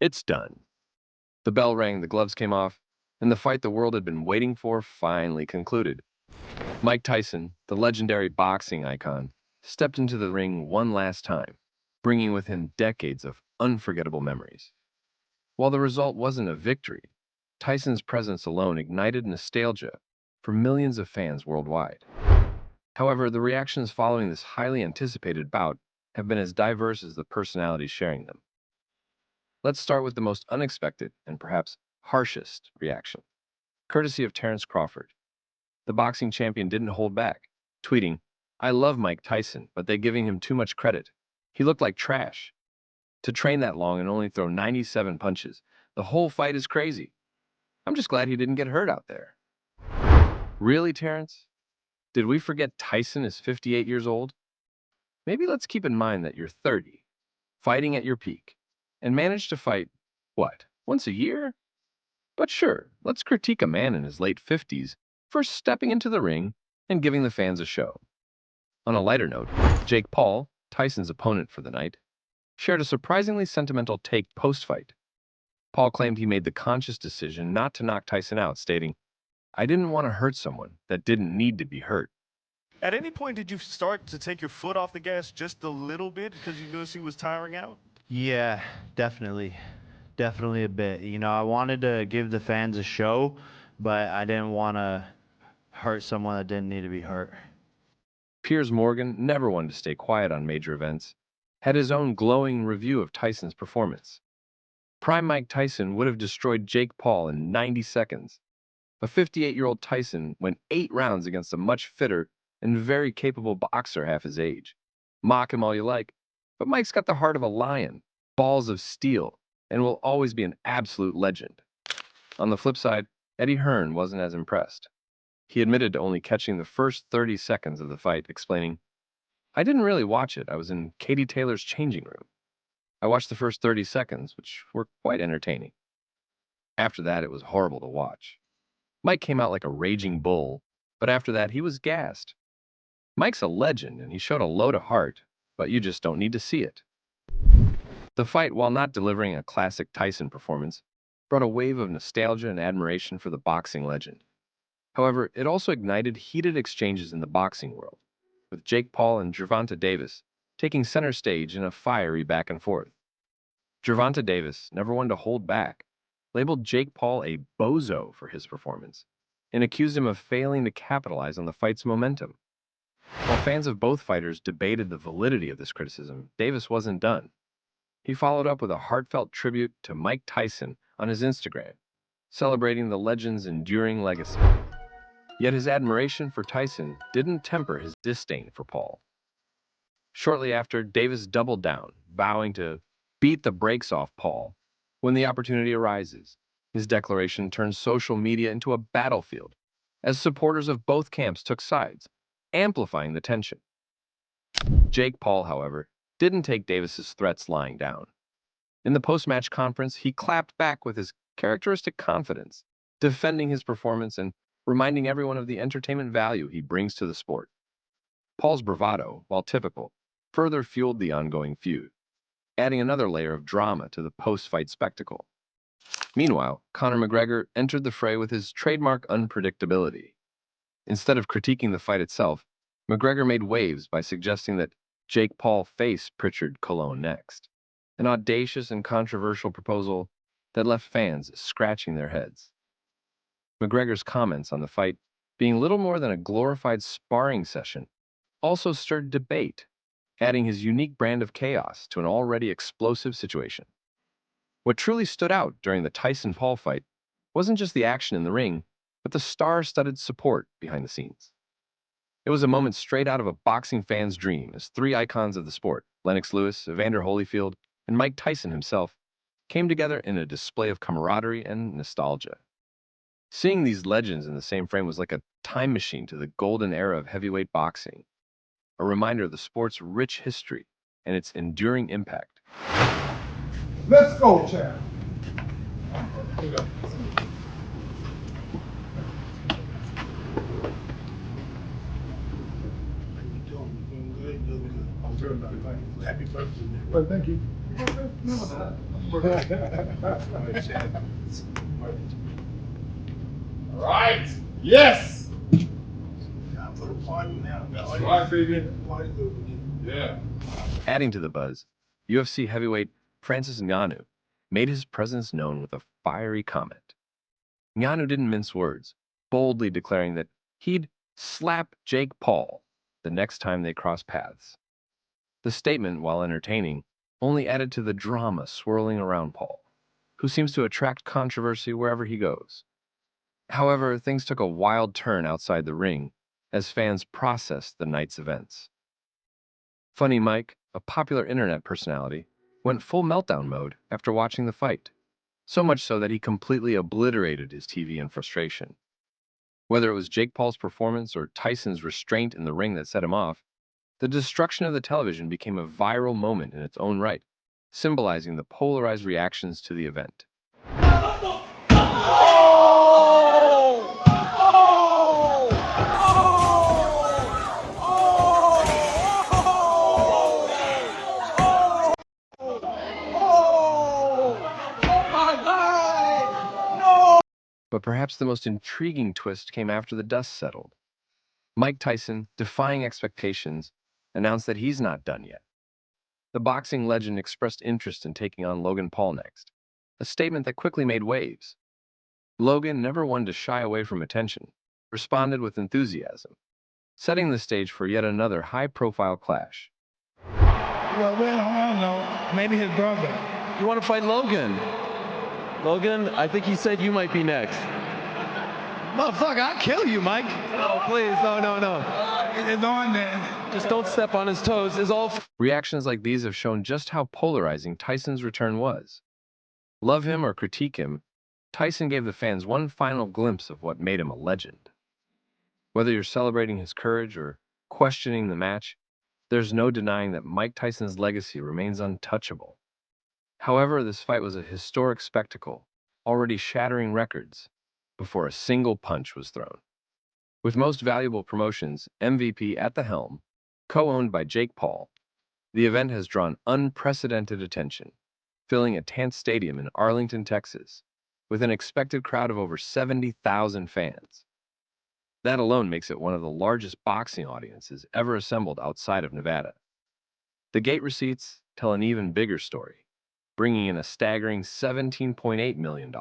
It's done. The bell rang, the gloves came off, and the fight the world had been waiting for finally concluded. Mike Tyson, the legendary boxing icon, stepped into the ring one last time, bringing with him decades of unforgettable memories. While the result wasn't a victory, Tyson's presence alone ignited nostalgia for millions of fans worldwide. However, the reactions following this highly anticipated bout have been as diverse as the personalities sharing them. Let's start with the most unexpected and perhaps harshest reaction, courtesy of Terrence Crawford. The boxing champion didn't hold back, tweeting, "I love Mike Tyson, but they're giving him too much credit. He looked like trash. To train that long and only throw 97 punches, the whole fight is crazy. I'm just glad he didn't get hurt out there." Really, Terrence? Did we forget Tyson is 58 years old? Maybe let's keep in mind that you're 30, fighting at your peak, and managed to fight, what, once a year? But sure, let's critique a man in his late 50s for stepping into the ring and giving the fans a show. On a lighter note, Jake Paul, Tyson's opponent for the night, shared a surprisingly sentimental take post-fight. Paul claimed he made the conscious decision not to knock Tyson out, stating, "I didn't want to hurt someone that didn't need to be hurt." At any point, did you start to take your foot off the gas just a little bit because you noticed he was tiring out? Yeah, definitely. Definitely a bit. I wanted to give the fans a show, but I didn't want to hurt someone that didn't need to be hurt. Piers Morgan, never one to stay quiet on major events, had his own glowing review of Tyson's performance. Prime Mike Tyson would have destroyed Jake Paul in 90 seconds. A 58-year-old Tyson went 8 rounds against a much fitter and very capable boxer half his age. Mock him all you like, but Mike's got the heart of a lion, balls of steel, and will always be an absolute legend. On the flip side, Eddie Hearn wasn't as impressed. He admitted to only catching the first 30 seconds of the fight, explaining, "I didn't really watch it. I was in Katie Taylor's changing room. I watched the first 30 seconds, which were quite entertaining. After that, it was horrible to watch." Mike came out like a raging bull, but after that, he was gassed. Mike's a legend, and he showed a load of heart, but you just don't need to see it. The fight, while not delivering a classic Tyson performance, brought a wave of nostalgia and admiration for the boxing legend. However, it also ignited heated exchanges in the boxing world, with Jake Paul and Gervonta Davis taking center stage in a fiery back and forth. Gervonta Davis, never one to hold back, labeled Jake Paul a bozo for his performance and accused him of failing to capitalize on the fight's momentum. While fans of both fighters debated the validity of this criticism, Davis wasn't done. He followed up with a heartfelt tribute to Mike Tyson on his Instagram, celebrating the legend's enduring legacy. Yet his admiration for Tyson didn't temper his disdain for Paul. Shortly after, Davis doubled down, vowing to beat the brakes off Paul when the opportunity arises. His declaration turned social media into a battlefield as supporters of both camps took sides, amplifying the tension. Jake Paul, however, didn't take Davis's threats lying down. In the post-match conference, he clapped back with his characteristic confidence, defending his performance and reminding everyone of the entertainment value he brings to the sport. Paul's bravado, while typical, further fueled the ongoing feud, adding another layer of drama to the post-fight spectacle. Meanwhile, Conor McGregor entered the fray with his trademark unpredictability. Instead of critiquing the fight itself, McGregor made waves by suggesting that Jake Paul face Pritchard Colon next, an audacious and controversial proposal that left fans scratching their heads. McGregor's comments on the fight being little more than a glorified sparring session also stirred debate, adding his unique brand of chaos to an already explosive situation. What truly stood out during the Tyson-Paul fight wasn't just the action in the ring, but the star-studded support behind the scenes. It was a moment straight out of a boxing fan's dream as three icons of the sport, Lennox Lewis, Evander Holyfield, and Mike Tyson himself, came together in a display of camaraderie and nostalgia. Seeing these legends in the same frame was like a time machine to the golden era of heavyweight boxing, a reminder of the sport's rich history and its enduring impact. Let's go, Chad. I'm good. Happy birthday. Well, thank you. All right. Yes. That's right, baby. Yeah. Adding to the buzz, UFC heavyweight Francis Ngannou made his presence known with a fiery comment. Ngannou didn't mince words, boldly declaring that he'd slap Jake Paul the next time they crossed paths. The statement, while entertaining, only added to the drama swirling around Paul, who seems to attract controversy wherever he goes. However, things took a wild turn outside the ring as fans processed the night's events. Funny Mike, a popular internet personality, went full meltdown mode after watching the fight, so much so that he completely obliterated his TV in frustration. Whether it was Jake Paul's performance or Tyson's restraint in the ring that set him off, the destruction of the television became a viral moment in its own right, symbolizing the polarized reactions to the event. But perhaps the most intriguing twist came after the dust settled. Mike Tyson, defying expectations, announced that he's not done yet. The boxing legend expressed interest in taking on Logan Paul next, a statement that quickly made waves. Logan, never one to shy away from attention, responded with enthusiasm, setting the stage for yet another high-profile clash. Well, I don't know. Maybe his brother. You want to fight Logan? Logan, I think he said you might be next. Motherfucker, I'll kill you, Mike. No, please, no. It's on there. Just don't step on his toes. Is all. Reactions like these have shown just how polarizing Tyson's return was. Love him or critique him, Tyson gave the fans one final glimpse of what made him a legend. Whether you're celebrating his courage or questioning the match, there's no denying that Mike Tyson's legacy remains untouchable. However, this fight was a historic spectacle, already shattering records before a single punch was thrown. With Most Valuable Promotions, MVP at the helm, co-owned by Jake Paul, the event has drawn unprecedented attention, filling a Tant Stadium in Arlington, Texas, with an expected crowd of over 70,000 fans. That alone makes it one of the largest boxing audiences ever assembled outside of Nevada. The gate receipts tell an even bigger story, bringing in a staggering $17.8 million.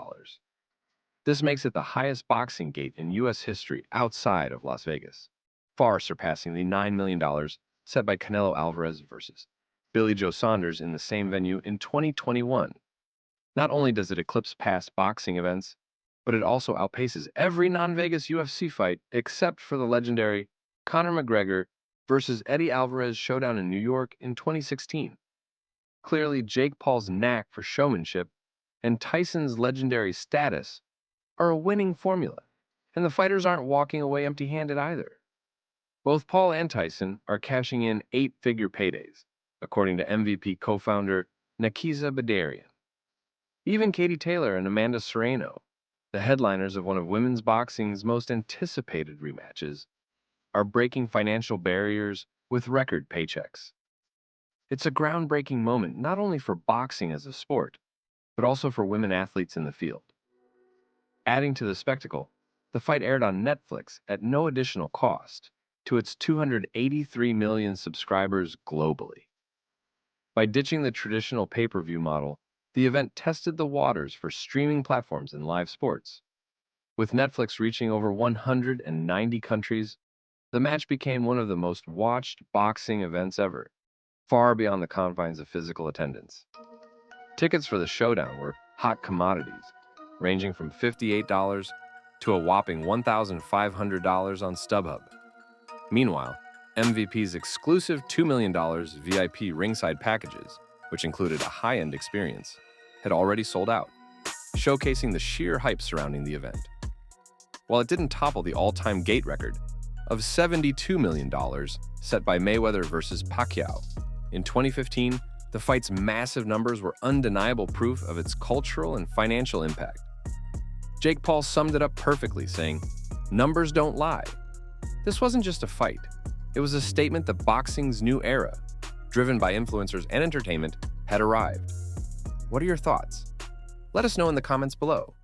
This makes it the highest boxing gate in U.S. history outside of Las Vegas, far surpassing the $9 million set by Canelo Alvarez versus Billy Joe Saunders in the same venue in 2021. Not only does it eclipse past boxing events, but it also outpaces every non-Vegas UFC fight except for the legendary Conor McGregor versus Eddie Alvarez showdown in New York in 2016. Clearly, Jake Paul's knack for showmanship and Tyson's legendary status are a winning formula, and the fighters aren't walking away empty-handed either. Both Paul and Tyson are cashing in 8-figure paydays, according to MVP co-founder Nakiza Badarian. Even Katie Taylor and Amanda Serrano, the headliners of one of women's boxing's most anticipated rematches, are breaking financial barriers with record paychecks. It's a groundbreaking moment not only for boxing as a sport, but also for women athletes in the field. Adding to the spectacle, the fight aired on Netflix at no additional cost to its 283 million subscribers globally. By ditching the traditional pay-per-view model, the event tested the waters for streaming platforms in live sports. With Netflix reaching over 190 countries, the match became one of the most watched boxing events ever, far beyond the confines of physical attendance. Tickets for the showdown were hot commodities, ranging from $58 to a whopping $1,500 on StubHub. Meanwhile, MVP's exclusive $2 million VIP ringside packages, which included a high-end experience, had already sold out, showcasing the sheer hype surrounding the event. While it didn't topple the all-time gate record of $72 million set by Mayweather versus Pacquiao in 2015, the fight's massive numbers were undeniable proof of its cultural and financial impact. Jake Paul summed it up perfectly, saying, "Numbers don't lie." This wasn't just a fight. It was a statement that boxing's new era, driven by influencers and entertainment, had arrived. What are your thoughts? Let us know in the comments below.